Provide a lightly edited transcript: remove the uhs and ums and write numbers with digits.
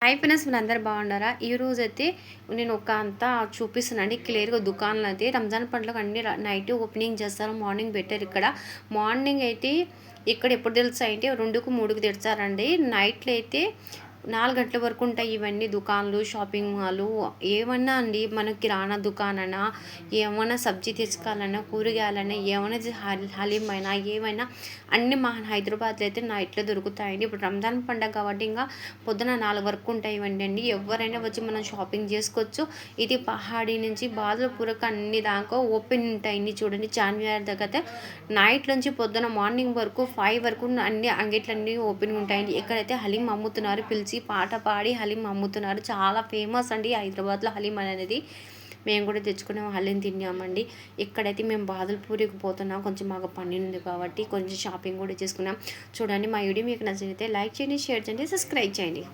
Hi friends, మీరందరూ బాగున్నారా? ఈరోజైతే నేను ఒక అంతా చూపిస్తున్నానండి క్లియర్గా. దుకాణాలు అయితే రంజాన్ పండుగ అన్ని నైట్ ఓపెనింగ్ చేస్తారు, మార్నింగ్ పెట్టారు. ఇక్కడ మార్నింగ్ అయితే ఇక్కడ ఎప్పుడు తెలుస్తాయంటే 2కు 3కు తెచ్చారండి. నైట్లో అయితే 4 గంటల వరకు ఉంటాయి ఇవన్నీ దుకాణాలు, షాపింగ్ మాలు ఏమన్నా అండి. మన కిరాణా దుకాణానా, ఏమైనా సబ్జీ తెచ్చుకోవాలన్నా, కూరగాయలన్నా, ఏమైనా హలీం అయినా ఏమైనా అన్నీ మా హైదరాబాద్లో అయితే నైట్లో దొరుకుతాయండి. ఇప్పుడు రంజాన్ పండుగ కాబట్టి ఇంకా పొద్దున 4 వరకు ఉంటాయి ఇవన్నీ అండి. ఎవరైనా వచ్చి మనం షాపింగ్ చేసుకోవచ్చు. ఇది పహాడీ నుంచి బాదులపూరకు అన్ని దాకా ఓపెన్ ఉంటాయండి. చూడండి, చార్మినార్ దగ్గర అయితే నైట్ నుంచి పొద్దున మార్నింగ్ వరకు 5 వరకు అన్ని అంగిట్లన్నీ ఓపెన్ ఉంటాయండి. ఇక్కడైతే హలీం అమ్ముతున్నారు, పిలిచి పాట పాడి హలీం అమ్ముతున్నారు. చాలా ఫేమస్ అండి హైదరాబాద్లో హలీం అనేది. మేము కూడా తెచ్చుకున్నాం, హలీం తిన్నామండి. ఇక్కడైతే మేము బాదల్పూరికి పోతున్నాం, కొంచెం మాకు పని ఉంది కాబట్టి కొంచెం షాపింగ్ కూడా చేసుకున్నాం. చూడండి, మా వీడియో మీకు నచ్చినైతే లైక్ చేయండి, షేర్ చేయండి, సబ్స్క్రైబ్ చేయండి.